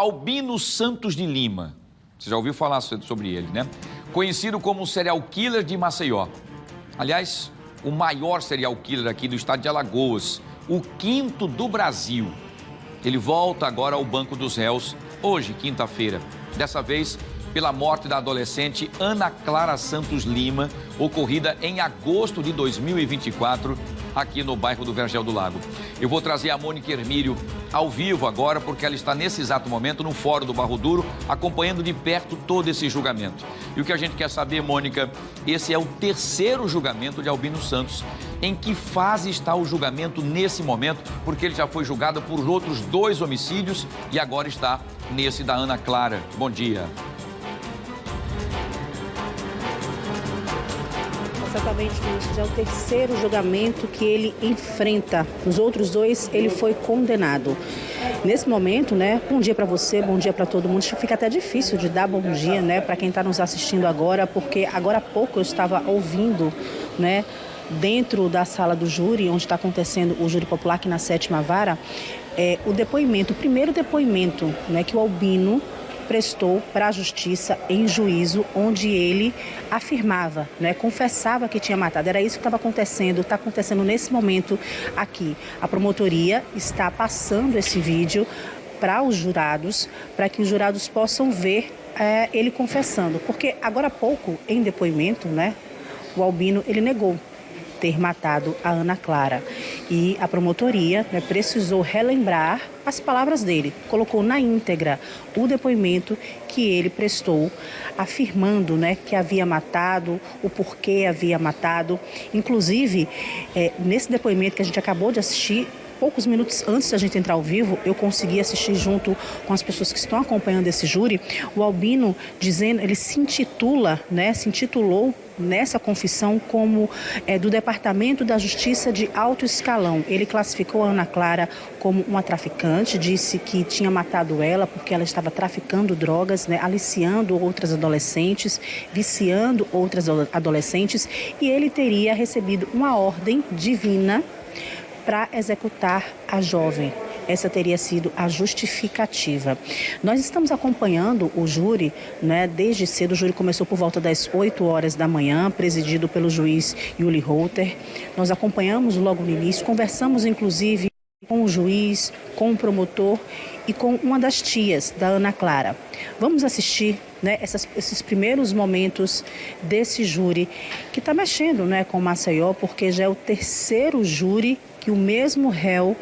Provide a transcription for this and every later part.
Albino Santos de Lima. Você já ouviu falar sobre ele, né? Conhecido como o serial killer de Maceió. Aliás, o maior serial killer aqui do estado de Alagoas, o 5º do Brasil. Ele volta agora ao banco dos réus, hoje, quinta-feira. Dessa vez, pela morte da adolescente Ana Clara Santos Lima, ocorrida em agosto de 2024, aqui no bairro do Vergel do Lago. Eu vou trazer a Mônica Hermílio ao vivo agora, porque ela está nesse exato momento no Fórum do Barro Duro, acompanhando de perto todo esse julgamento. E o que a gente quer saber, Mônica, esse é o 3º julgamento de Albino Santos. Em que fase está o julgamento nesse momento? Porque ele já foi julgado por outros 2 homicídios e agora está nesse da Ana Clara. Bom dia. Exatamente, ministro. É o 3º julgamento que ele enfrenta. Nos outros 2, ele foi condenado. Nesse momento, né, bom dia para você, bom dia para todo mundo. Fica até difícil de dar bom dia, né, para quem está nos assistindo agora, porque agora há pouco eu estava ouvindo, né, dentro da sala do júri, onde está acontecendo o júri popular aqui na 7ª Vara, o depoimento, o primeiro depoimento, né, que o Albino prestou para a justiça em juízo, onde ele afirmava, né, confessava que tinha matado. Era isso que estava acontecendo, está acontecendo nesse momento aqui. A promotoria está passando esse vídeo para os jurados, para que os jurados possam ver ele confessando. Porque agora há pouco, em depoimento, né, o Albino, ele negou ter matado a Ana Clara. E a promotoria, né, precisou relembrar as palavras dele. Colocou na íntegra o depoimento que ele prestou, afirmando, né, que havia matado, o porquê havia matado. Inclusive, nesse depoimento que a gente acabou de assistir, poucos minutos antes da gente entrar ao vivo, eu consegui assistir junto com as pessoas que estão acompanhando esse júri, o Albino dizendo, ele se intitulou nessa confissão como do Departamento da Justiça de Alto Escalão. Ele classificou a Ana Clara como uma traficante, disse que tinha matado ela porque ela estava traficando drogas, né, aliciando outras adolescentes, viciando outras adolescentes, e ele teria recebido uma ordem divina para executar a jovem. Essa teria sido a justificativa. Nós estamos acompanhando o júri, né, desde cedo. O júri começou por volta das 8 horas da manhã, presidido pelo juiz Uli Holter. Nós acompanhamos logo no início, conversamos inclusive com o juiz, com o promotor e com uma das tias da Ana Clara. Vamos assistir, né, esses primeiros momentos desse júri que está mexendo, né, com Maceió, porque já é o 3º júri que o mesmo réu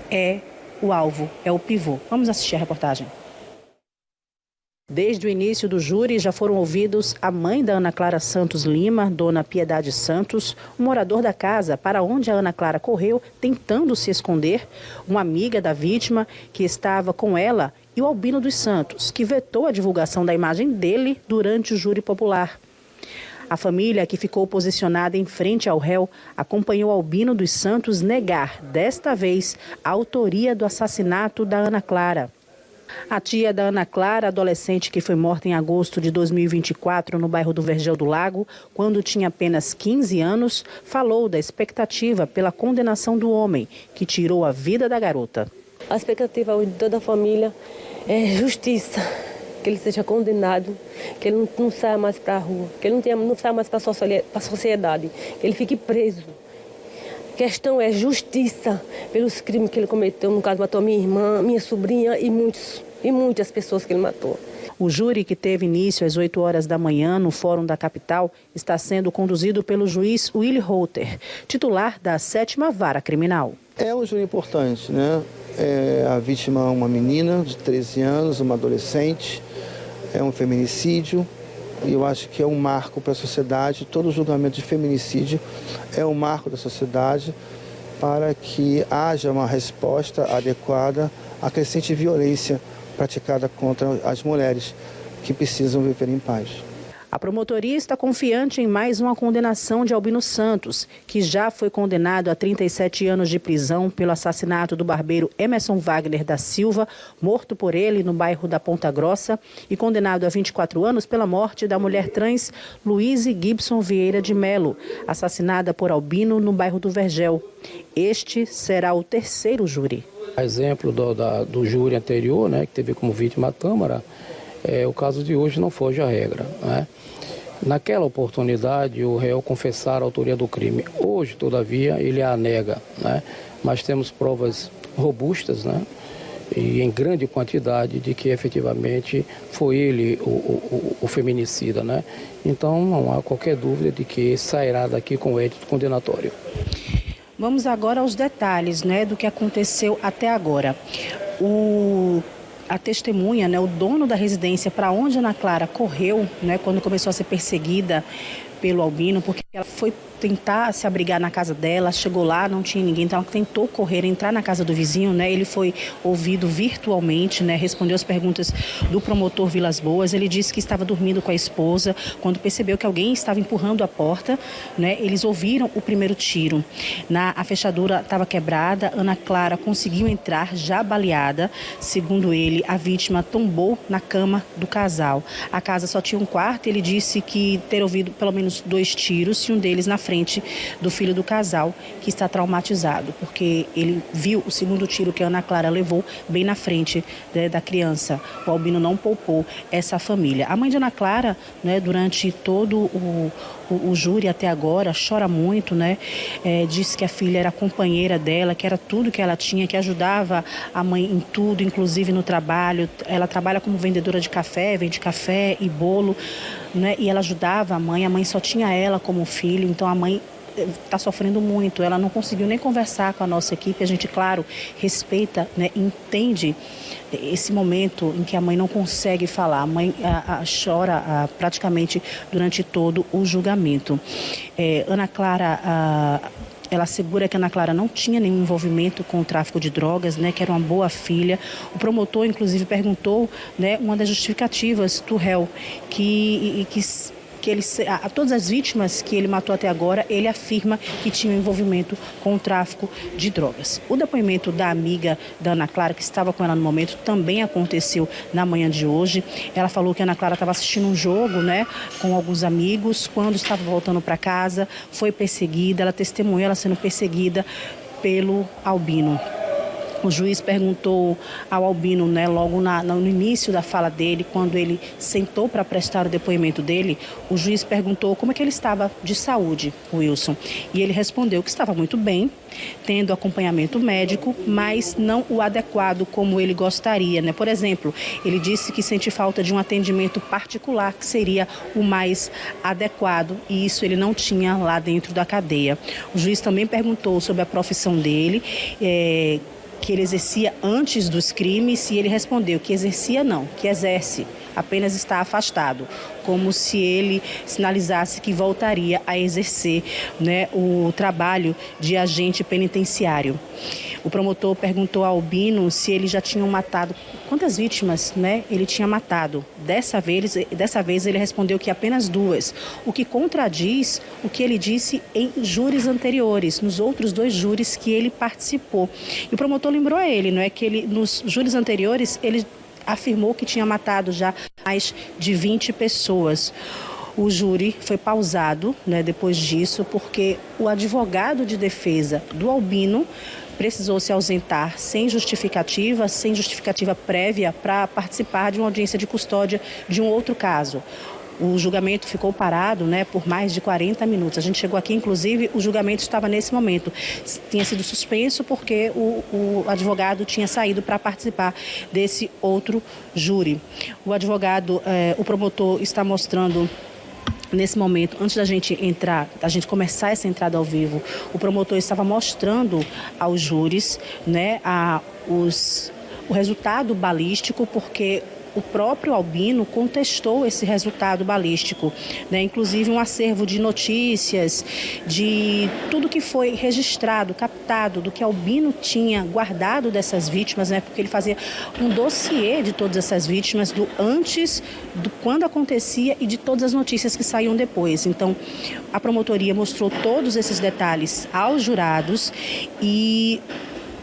é o alvo, é o pivô. Vamos assistir a reportagem. Desde o início do júri já foram ouvidos a mãe da Ana Clara Santos Lima, dona Piedade Santos, um morador da casa para onde a Ana Clara correu tentando se esconder, uma amiga da vítima que estava com ela e o Albino dos Santos, que vetou a divulgação da imagem dele durante o júri popular. A família, que ficou posicionada em frente ao réu, acompanhou Albino dos Santos negar, desta vez, a autoria do assassinato da Ana Clara. A tia da Ana Clara, adolescente que foi morta em agosto de 2024 no bairro do Vergel do Lago, quando tinha apenas 15 anos, falou da expectativa pela condenação do homem, que tirou a vida da garota. A expectativa de toda a família é justiça. Que ele seja condenado, que ele não saia mais para a rua, que ele não saia mais para a sociedade, que ele fique preso. A questão é justiça pelos crimes que ele cometeu. No caso, matou minha irmã, minha sobrinha e muitas pessoas que ele matou. O júri, que teve início às 8 horas da manhã no Fórum da capital, está sendo conduzido pelo juiz Uli Holter, titular da 7ª Vara Criminal. É um júri importante, né? A vítima é uma menina de 13 anos, uma adolescente, é um feminicídio e eu acho que é um marco para a sociedade. Todo julgamento de feminicídio é um marco da sociedade para que haja uma resposta adequada à crescente violência praticada contra as mulheres que precisam viver em paz. A promotoria está confiante em mais uma condenação de Albino Santos, que já foi condenado a 37 anos de prisão pelo assassinato do barbeiro Emerson Wagner da Silva, morto por ele no bairro da Ponta Grossa, e condenado a 24 anos pela morte da mulher trans Luíse Gibson Vieira de Melo, assassinada por Albino no bairro do Vergel. Este será o 3º júri. Exemplo do júri anterior, né, que teve como vítima a Tâmara, o caso de hoje não foge à regra, né? Naquela oportunidade, o réu confessara a autoria do crime. Hoje, todavia, ele a nega, né? Mas temos provas robustas, né? E em grande quantidade de que efetivamente foi ele o feminicida, né? Então, não há qualquer dúvida de que sairá daqui com édito condenatório. Vamos agora aos detalhes, né, do que aconteceu até agora. A testemunha, né, o dono da residência para onde Ana Clara correu, né, quando começou a ser perseguida pelo Albino, porque ela foi tentar se abrigar na casa dela, chegou lá, não tinha ninguém, então ela tentou correr, entrar na casa do vizinho, né? Ele foi ouvido virtualmente, né? Respondeu as perguntas do promotor Vilas Boas. Ele disse que estava dormindo com a esposa. Quando percebeu que alguém estava empurrando a porta, né? Eles ouviram o primeiro tiro. A fechadura estava quebrada, Ana Clara conseguiu entrar já baleada. Segundo ele, a vítima tombou na cama do casal. A casa só tinha um quarto, ele disse que ter ouvido pelo menos 2 tiros e um deles na frente do filho do casal, que está traumatizado, porque ele viu o segundo tiro que a Ana Clara levou bem na frente, né, da criança. O Albino não poupou essa família. A mãe de Ana Clara, né, durante todo o júri até agora, chora muito, né? Disse que a filha era companheira dela, que era tudo que ela tinha, que ajudava a mãe em tudo, inclusive no trabalho. Ela trabalha como vendedora de café, vende café e bolo, né? E ela ajudava a mãe só tinha ela como filho, então a mãe está sofrendo muito. Ela não conseguiu nem conversar com a nossa equipe. A gente, claro, respeita, né, entende esse momento em que a mãe não consegue falar. A mãe chora praticamente durante todo o julgamento. Ana Clara... Ela assegura que a Ana Clara não tinha nenhum envolvimento com o tráfico de drogas, né, que era uma boa filha. O promotor, inclusive, perguntou, né, uma das justificativas do réu, que todas as vítimas que ele matou até agora, ele afirma que tinham envolvimento com o tráfico de drogas. O depoimento da amiga da Ana Clara, que estava com ela no momento, também aconteceu na manhã de hoje. Ela falou que a Ana Clara estava assistindo um jogo, né, com alguns amigos. Quando estava voltando para casa, foi perseguida. Ela testemunhou ela sendo perseguida pelo Albino. O juiz perguntou ao Albino, né, logo no início da fala dele, quando ele sentou para prestar o depoimento dele, o juiz perguntou como é que ele estava de saúde, Wilson. E ele respondeu que estava muito bem, tendo acompanhamento médico, mas não o adequado como ele gostaria, né? Por exemplo, ele disse que sente falta de um atendimento particular, que seria o mais adequado, e isso ele não tinha lá dentro da cadeia. O juiz também perguntou sobre a profissão dele, que ele exercia antes dos crimes, e ele respondeu que exercia não, que exerce, apenas está afastado, como se ele sinalizasse que voltaria a exercer, né, o trabalho de agente penitenciário. O promotor perguntou ao Albino se ele já tinha matado, quantas vítimas, né, ele tinha matado. Dessa vez ele respondeu que apenas 2, o que contradiz o que ele disse em júris anteriores, nos outros 2 júris que ele participou. E o promotor lembrou a ele, não é, que ele, nos júris anteriores, ele afirmou que tinha matado já mais de 20 pessoas. O júri foi pausado, né, depois disso, porque o advogado de defesa do Albino precisou se ausentar sem justificativa prévia para participar de uma audiência de custódia de um outro caso. O julgamento ficou parado, né, por mais de 40 minutos. A gente chegou aqui, inclusive, o julgamento estava nesse momento. Tinha sido suspenso porque o advogado tinha saído para participar desse outro júri. O advogado, o promotor está mostrando... Nesse momento, antes da gente começar essa entrada ao vivo, o promotor estava mostrando aos júris, né, o resultado balístico, porque o próprio Albino contestou esse resultado balístico, né? Inclusive um acervo de notícias, de tudo que foi registrado, captado, do que Albino tinha guardado dessas vítimas, né? Porque ele fazia um dossiê de todas essas vítimas, do antes, do quando acontecia e de todas as notícias que saíam depois. Então, a promotoria mostrou todos esses detalhes aos jurados e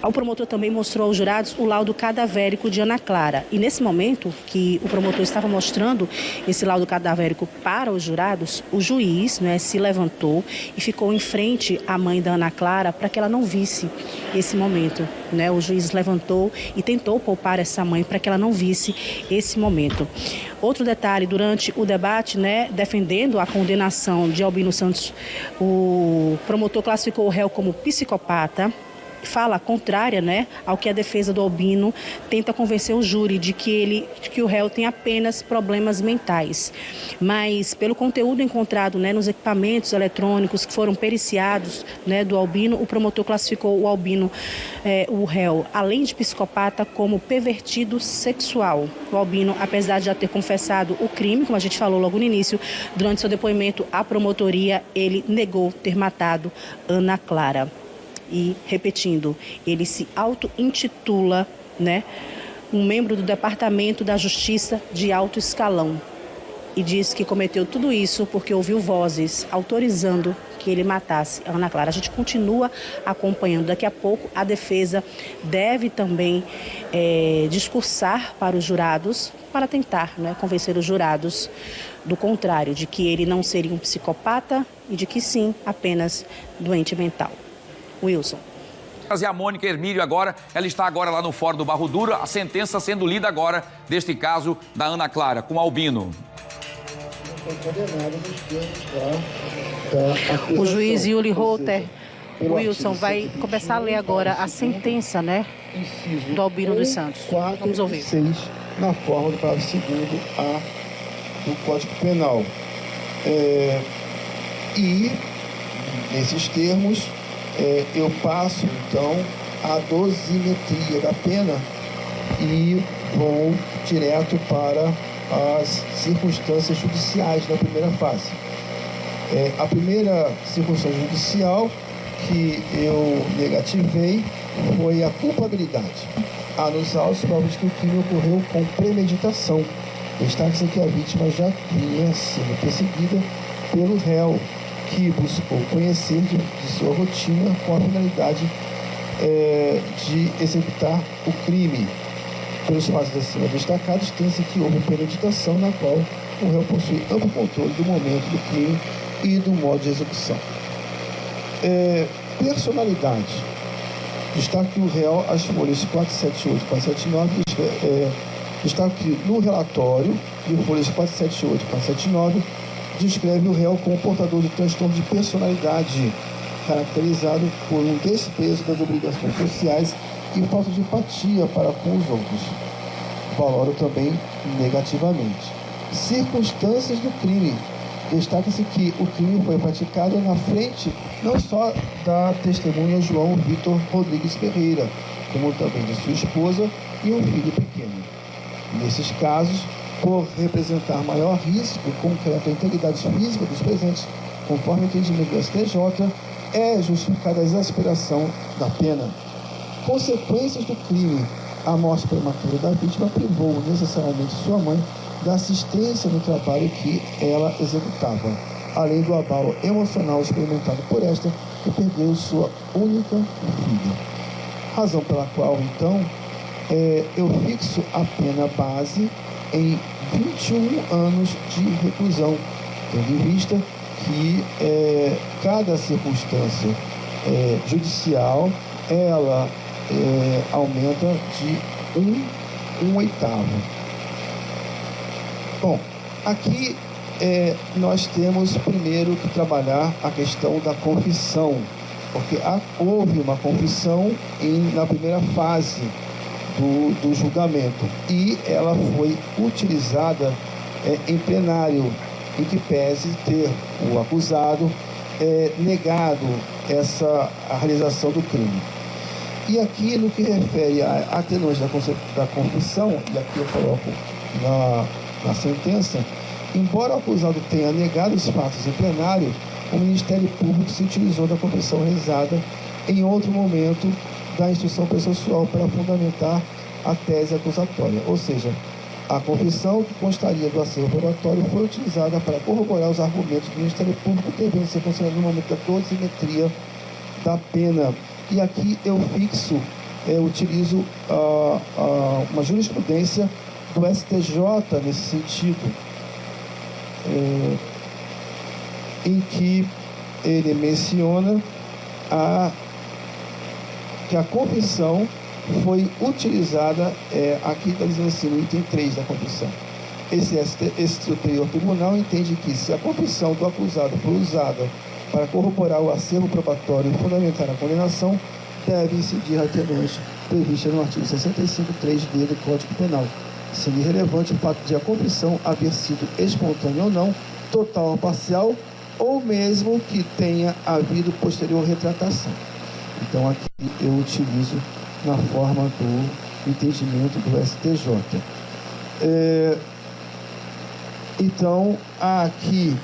O promotor também mostrou aos jurados o laudo cadavérico de Ana Clara. E nesse momento que o promotor estava mostrando esse laudo cadavérico para os jurados, o juiz, né, se levantou e ficou em frente à mãe da Ana Clara para que ela não visse esse momento, né? O juiz levantou e tentou poupar essa mãe para que ela não visse esse momento. Outro detalhe, durante o debate, né, defendendo a condenação de Albino Santos, o promotor classificou o réu como psicopata. Fala contrária, né, ao que a defesa do Albino tenta convencer o júri de que o réu tem apenas problemas mentais. Mas pelo conteúdo encontrado, né, nos equipamentos eletrônicos que foram periciados, né, do Albino, o promotor classificou o Albino, o réu, além de psicopata, como pervertido sexual. O Albino, apesar de já ter confessado o crime, como a gente falou logo no início, durante seu depoimento à promotoria, ele negou ter matado Ana Clara. E, repetindo, ele se auto-intitula, né, um membro do Departamento da Justiça de alto escalão. E diz que cometeu tudo isso porque ouviu vozes autorizando que ele matasse a Ana Clara. A gente continua acompanhando. Daqui a pouco a defesa deve também discursar para os jurados, para tentar, né, convencer os jurados do contrário, de que ele não seria um psicopata e de que sim, apenas doente mental. Wilson. Trazer a Mônica Hermílio agora, ela está agora lá no Fórum do Barro Duro, a sentença sendo lida agora deste caso da Ana Clara, com Albino. O juiz Yuli Rotter, Wilson, vai começar a ler agora a sentença, né, do Albino dos Santos. Vamos ouvir. 6, na forma do parágrafo 2º do Código Penal. E, nesses termos, eu passo, então, a dosimetria da pena e vou direto para as circunstâncias judiciais da primeira fase. A primeira circunstância judicial que eu negativei foi a culpabilidade. Há nos autos provas de que o crime ocorreu com premeditação. Destaque-se que a vítima já vinha sendo perseguida pelo réu, que buscou conhecer de sua rotina com a finalidade de executar o crime. Pelos fatos acima destacados, tem-se que houve premeditação na qual o réu possui amplo controle do momento do crime e do modo de execução. Personalidade. Destaque que o réu, as folhas 478 e 479, destaque que no relatório, de folhas 478 e 479, descreve o réu como portador de transtorno de personalidade, caracterizado por um desprezo das obrigações sociais e falta de empatia para com os outros. Valoro também negativamente. Circunstâncias do crime. Destaca-se que o crime foi praticado na frente não só da testemunha João Vitor Rodrigues Ferreira, como também de sua esposa e um filho pequeno. Nesses casos, por representar maior risco concreto à integridade física dos presentes, conforme o entendimento do STJ, é justificada a exasperação da pena. Consequências do crime. A morte prematura da vítima privou necessariamente sua mãe da assistência no trabalho que ela executava, além do abalo emocional experimentado por esta, que perdeu sua única filha. Razão pela qual, então, eu fixo a pena base em 21 anos de reclusão, tendo em vista que cada circunstância judicial, ela aumenta de um oitavo. Bom, aqui nós temos primeiro que trabalhar a questão da confissão, porque houve uma confissão na primeira fase do julgamento e ela foi utilizada em plenário, em que pese ter o acusado negado a realização do crime. E aqui, no que refere a atenuante da confissão, e aqui eu coloco na sentença, embora o acusado tenha negado os fatos em plenário, o Ministério Público se utilizou da confissão realizada em outro momento da instrução processual para fundamentar a tese acusatória. Ou seja, a confissão que constaria do acervo probatório foi utilizada para corroborar os argumentos do Ministério Público, devendo ser considerado no momento da dosimetria da pena. E aqui eu fixo utilizo uma jurisprudência do STJ nesse sentido, em que ele menciona que a confissão foi utilizada, aqui está dizendo assim, no item 3 da confissão. Esse Superior Tribunal entende que, se a confissão do acusado for usada para corroborar o acervo probatório e fundamentar a condenação, deve incidir a atenuante prevista no artigo 65.3d do Código Penal, sendo irrelevante o fato de a confissão haver sido espontânea ou não, total ou parcial, ou mesmo que tenha havido posterior retratação. Então, aqui eu utilizo na forma do entendimento do STJ. Então, há aqui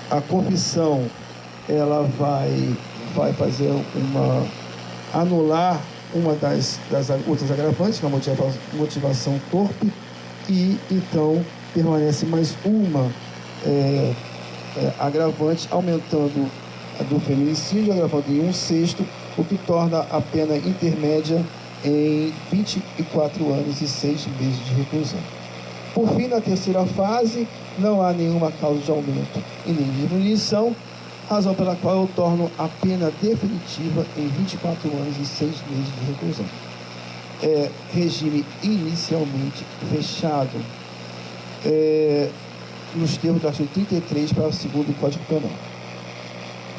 a confissão, ela vai fazer anular uma das outras agravantes, que é a motivação torpe, e então permanece mais uma agravante, aumentando a do feminicídio, agravando em 1/6, o que torna a pena intermédia em 24 anos e 6 meses de reclusão. Por fim, na terceira fase, não há nenhuma causa de aumento e nem de diminuição, razão pela qual eu torno a pena definitiva em 24 anos e 6 meses de reclusão. Regime inicialmente fechado, nos termos do artigo 33, parágrafo 2º do Código Penal.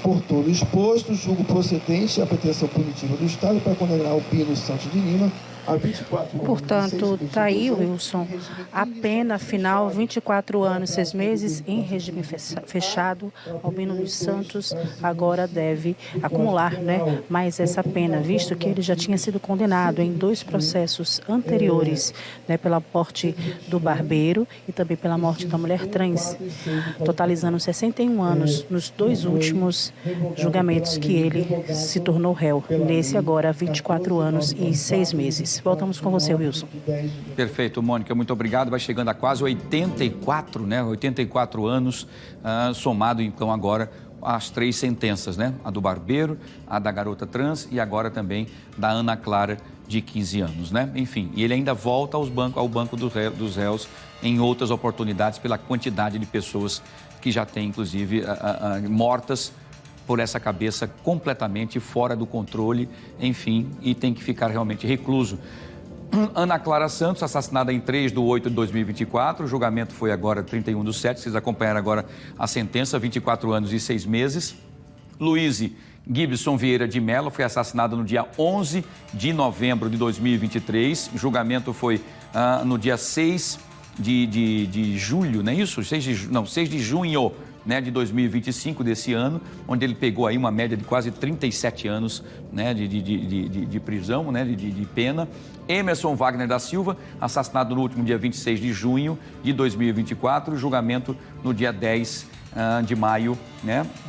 Por todo exposto, julgo procedente a pretensão punitiva do Estado para condenar o Pino Santos de Lima a 24 anos. Portanto, está aí, Wilson, a pena final, 24 anos, 6 meses, em regime fechado. Albino dos Santos agora deve acumular, mais essa pena, visto que ele já tinha sido condenado em 2 processos anteriores, pela morte do barbeiro e também pela morte da mulher trans, totalizando 61 anos nos 2 últimos julgamentos que ele se tornou réu. Nesse agora, 24 anos e 6 meses. Voltamos com você, Wilson. Perfeito, Mônica, muito obrigado. Vai chegando a quase 84, 84 anos, somado então agora as 3 sentenças, a do barbeiro, a da garota trans e agora também da Ana Clara, de 15 anos, Enfim, e ele ainda volta ao banco dos réus em outras oportunidades pela quantidade de pessoas que já tem, inclusive, mortas por essa cabeça completamente fora do controle, enfim, e tem que ficar realmente recluso. Ana Clara Santos, assassinada em 3/8/2024, o julgamento foi agora 31/7, vocês acompanharam agora a sentença, 24 anos e 6 meses. Luiz Gibson Vieira de Mello foi assassinado no dia 11 de novembro de 2023, o julgamento foi no dia 6 de julho, não é isso? 6 de junho, de 2025, desse ano, onde ele pegou aí uma média de quase 37 anos, de prisão, de pena. Emerson Wagner da Silva, assassinado no último dia 26 de junho de 2024, julgamento no dia 10 de maio,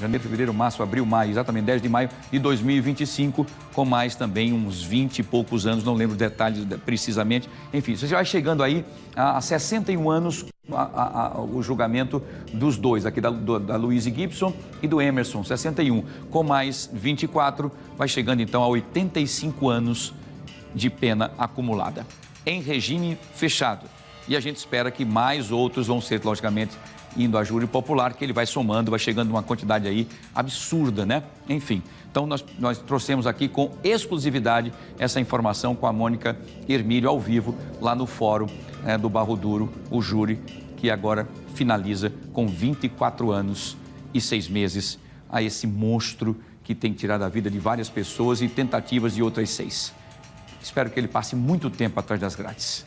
janeiro, fevereiro, março, abril, maio, exatamente 10 de maio de 2025, com mais também uns 20 e poucos anos, não lembro detalhes precisamente. Enfim, você vai chegando aí a 61 anos o julgamento dos dois, aqui da Louise Gibson e do Emerson, 61, com mais 24, vai chegando então a 85 anos de pena acumulada, em regime fechado. E a gente espera que mais outros vão ser, logicamente, indo a júri popular, que ele vai somando, vai chegando uma quantidade aí absurda, Enfim, então nós trouxemos aqui com exclusividade essa informação com a Mônica Hermílio ao vivo, lá no fórum do Barro Duro, o júri, que agora finaliza com 24 anos e 6 meses a esse monstro que tem tirado a vida de várias pessoas e tentativas de outras 6. Espero que ele passe muito tempo atrás das grades.